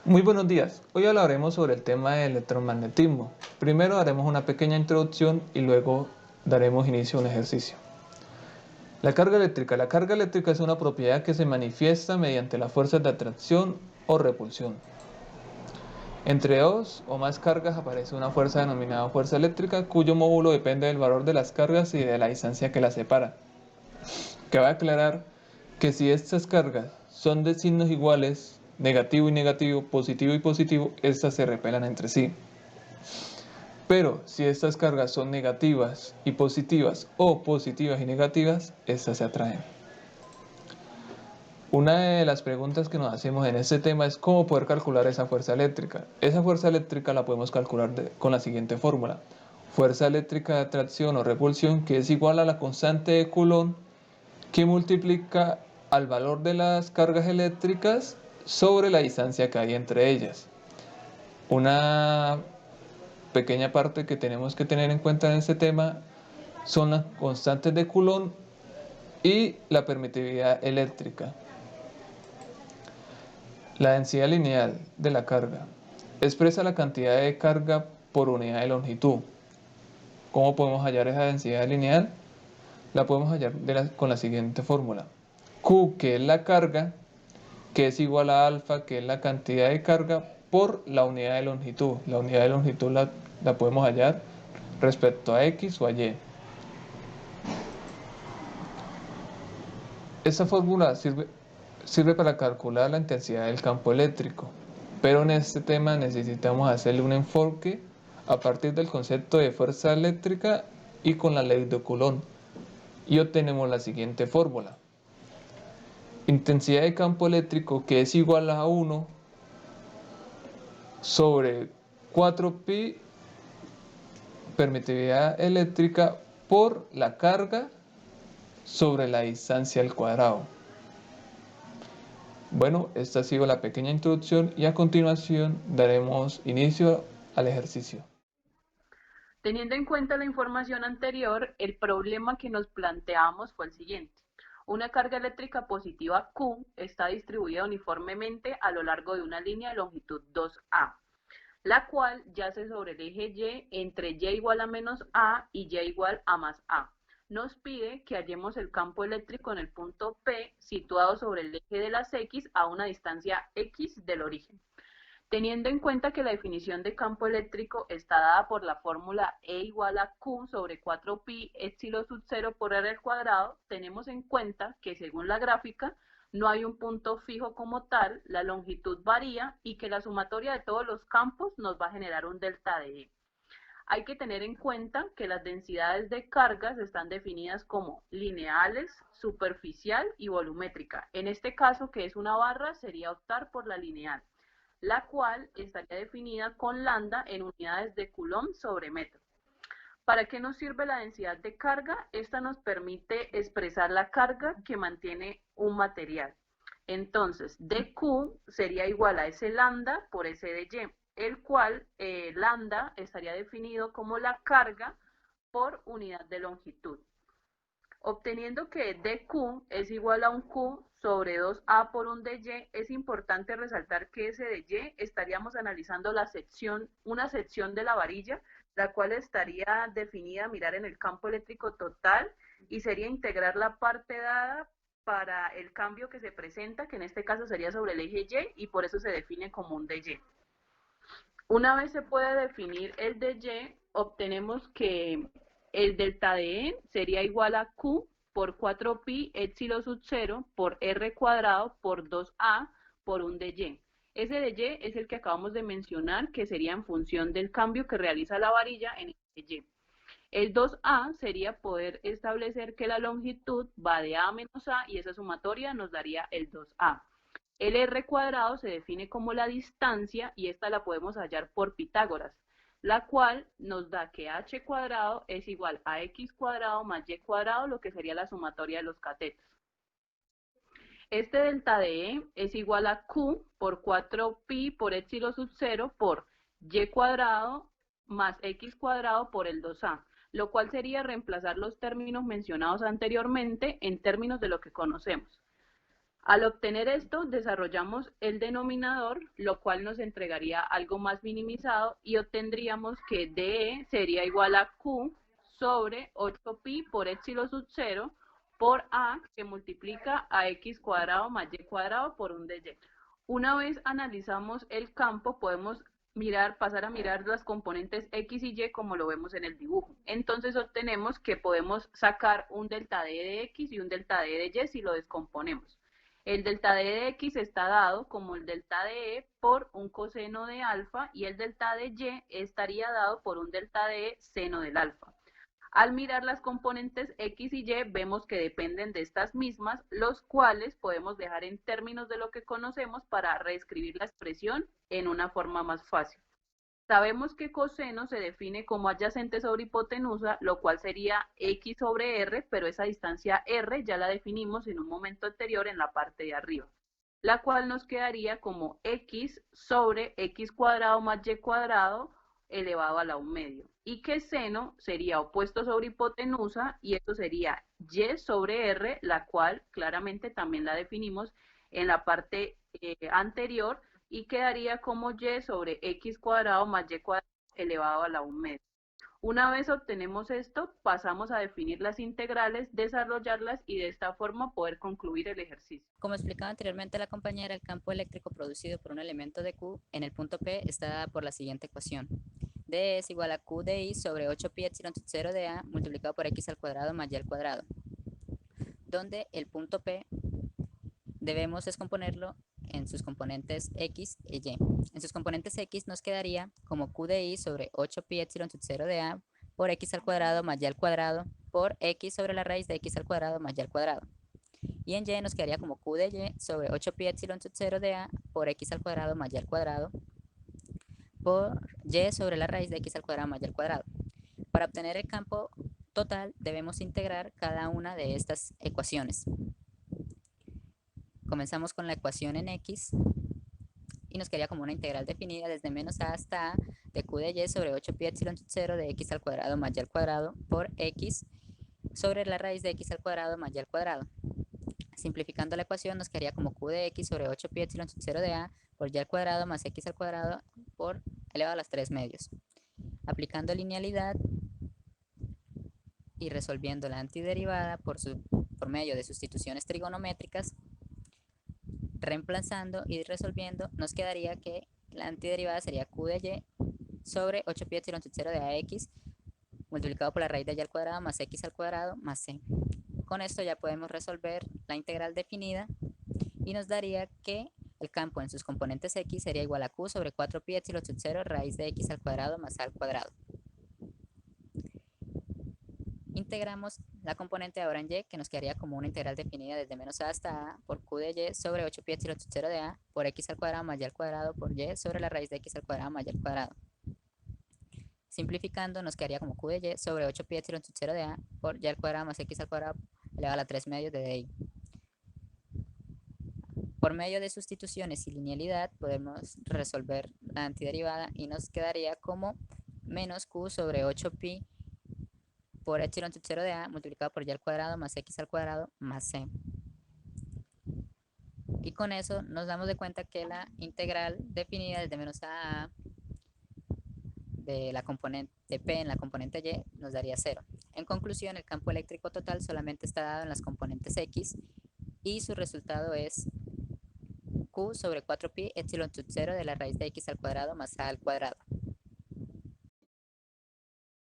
Muy buenos días. Hoy hablaremos sobre el tema del electromagnetismo. Primero haremos una pequeña introducción y luego daremos inicio a un ejercicio. La carga eléctrica. La carga eléctrica es una propiedad que se manifiesta mediante las fuerzas de atracción o repulsión. Entre dos o más cargas aparece una fuerza denominada fuerza eléctrica, cuyo módulo depende del valor de las cargas y de la distancia que las separa. Cabe aclarar que si estas cargas son de signos iguales, negativo y negativo, positivo y positivo, estas se repelan entre sí. Pero si estas cargas son negativas y positivas o positivas y negativas, estas se atraen. Una de las preguntas que nos hacemos en este tema es cómo poder calcular esa fuerza eléctrica. Esa fuerza eléctrica la podemos calcular con la siguiente fórmula. Fuerza eléctrica de atracción o repulsión, que es igual a la constante de Coulomb, que multiplica al valor de las cargas eléctricas sobre la distancia que hay entre ellas. Una pequeña parte que tenemos que tener en cuenta en este tema son las constantes de Coulomb y la permitividad eléctrica. La densidad lineal de la carga expresa la cantidad de carga por unidad de longitud. ¿Cómo podemos hallar esa densidad lineal? La podemos hallar con la siguiente fórmula. Q, que es la carga, que es igual a alfa, que es la cantidad de carga, por la unidad de longitud. La unidad de longitud la podemos hallar respecto a X o a Y. Esta fórmula sirve para calcular la intensidad del campo eléctrico, pero en este tema necesitamos hacerle un enfoque a partir del concepto de fuerza eléctrica y con la ley de Coulomb, y obtenemos la siguiente fórmula. Intensidad de campo eléctrico, que es igual a 1 sobre 4pi permitividad eléctrica por la carga sobre la distancia al cuadrado. Bueno, esta ha sido la pequeña introducción y a continuación daremos inicio al ejercicio. Teniendo en cuenta la información anterior, el problema que nos planteamos fue el siguiente. Una carga eléctrica positiva Q está distribuida uniformemente a lo largo de una línea de longitud 2A, la cual yace sobre el eje Y entre Y igual a menos A y Y igual a más A. Nos pide que hallemos el campo eléctrico en el punto P situado sobre el eje de las X a una distancia X del origen. Teniendo en cuenta que la definición de campo eléctrico está dada por la fórmula E igual a Q sobre 4pi epsilon sub 0 por R al cuadrado, tenemos en cuenta que según la gráfica no hay un punto fijo como tal, la longitud varía y que la sumatoria de todos los campos nos va a generar un delta de E. Hay que tener en cuenta que las densidades de cargas están definidas como lineales, superficial y volumétrica. En este caso, que es una barra, sería optar por la lineal, la cual estaría definida con lambda en unidades de Coulomb sobre metro. ¿Para qué nos sirve la densidad de carga? Esta nos permite expresar la carga que mantiene un material. Entonces, dQ sería igual a S lambda por S de Y, el cual lambda estaría definido como la carga por unidad de longitud. Obteniendo que dQ es igual a un Q sobre 2A por un dy, es importante resaltar que ese dy estaríamos analizando una sección de la varilla, la cual estaría definida, mirar en el campo eléctrico total, y sería integrar la parte dada para el cambio que se presenta, que en este caso sería sobre el eje Y, y por eso se define como un dy. Una vez se puede definir el dy, obtenemos que el delta de E sería igual a Q por 4pi epsilon sub 0 por R cuadrado por 2A por un dy. Ese dy es el que acabamos de mencionar, que sería en función del cambio que realiza la varilla en el y. El 2A sería poder establecer que la longitud va de A menos A y esa sumatoria nos daría el 2A. El R cuadrado se define como la distancia y esta la podemos hallar por Pitágoras, la cual nos da que h cuadrado es igual a x cuadrado más y cuadrado, lo que sería la sumatoria de los catetos. Este delta de E es igual a Q por 4pi por epsilon sub 0 por y cuadrado más x cuadrado por el 2a, lo cual sería reemplazar los términos mencionados anteriormente en términos de lo que conocemos. Al obtener esto, desarrollamos el denominador, lo cual nos entregaría algo más minimizado y obtendríamos que DE sería igual a Q sobre 8pi por epsilon sub 0 por A, que multiplica a x cuadrado más y cuadrado por un dy. Una vez analizamos el campo, podemos pasar a mirar las componentes x y y como lo vemos en el dibujo. Entonces obtenemos que podemos sacar un delta d de x y un delta d de y si lo descomponemos. El delta d de x está dado como el delta de e por un coseno de alfa y el delta de y estaría dado por un delta de seno del alfa. Al mirar las componentes x y y vemos que dependen de estas mismas, los cuales podemos dejar en términos de lo que conocemos para reescribir la expresión en una forma más fácil. Sabemos que coseno se define como adyacente sobre hipotenusa, lo cual sería x sobre r, pero esa distancia r ya la definimos en un momento anterior en la parte de arriba, la cual nos quedaría como x sobre x cuadrado más y cuadrado elevado a la 1 medio. Y que seno sería opuesto sobre hipotenusa y esto sería y sobre r, la cual claramente también la definimos en la parte anterior y quedaría como y sobre x cuadrado más y cuadrado elevado a la 1 medio. Una vez obtenemos esto, pasamos a definir las integrales, desarrollarlas y de esta forma poder concluir el ejercicio. Como explicaba anteriormente la compañera, el campo eléctrico producido por un elemento de Q en el punto P está dada por la siguiente ecuación. D es igual a Q de I sobre 8pi epsilon sub 0 de A multiplicado por x al cuadrado más y al cuadrado, donde el punto P debemos descomponerlo en sus componentes x y y. En sus componentes x nos quedaría como q de i sobre 8pi epsilon sub 0 de a por x al cuadrado más y al cuadrado por x sobre la raíz de x al cuadrado más y al cuadrado. Y en y nos quedaría como q de y sobre 8pi epsilon sub 0 de a por x al cuadrado más y al cuadrado por y sobre la raíz de x al cuadrado más y al cuadrado. Para obtener el campo total debemos integrar cada una de estas ecuaciones. Comenzamos con la ecuación en x y nos quedaría como una integral definida desde menos a hasta a de q de y sobre 8pi epsilon sub 0 de x al cuadrado más y al cuadrado por x sobre la raíz de x al cuadrado más y al cuadrado. Simplificando la ecuación nos quedaría como q de x sobre 8pi epsilon sub 0 de a por y al cuadrado más x al cuadrado por elevado a las 3 medios. Aplicando linealidad y resolviendo la antiderivada por medio de sustituciones trigonométricas, reemplazando y resolviendo, nos quedaría que la antiderivada sería q de y sobre 8pi epsilon sub 0 de ax multiplicado por la raíz de y al cuadrado más x al cuadrado más c. Con esto ya podemos resolver la integral definida y nos daría que el campo en sus componentes x sería igual a q sobre 4pi epsilon sub 0 raíz de x al cuadrado más a al cuadrado. Integramos la componente ahora en y, que nos quedaría como una integral definida desde menos a hasta a por q de y sobre 8pi epsilon sub 0 de a por x al cuadrado más y al cuadrado por y sobre la raíz de x al cuadrado más y al cuadrado. Simplificando nos quedaría como q de y sobre 8pi epsilon sub 0 de a por y al cuadrado más x al cuadrado elevado a la 3 medios de di. Por medio de sustituciones y linealidad podemos resolver la antiderivada y nos quedaría como menos q sobre 8pi por epsilon sub 0 de a multiplicado por y al cuadrado más x al cuadrado más c. Y con eso nos damos de cuenta que la integral definida desde menos a de la componente P en la componente Y nos daría 0. En conclusión, el campo eléctrico total solamente está dado en las componentes X y su resultado es Q sobre 4pi epsilon sub 0 de la raíz de X al cuadrado más A al cuadrado.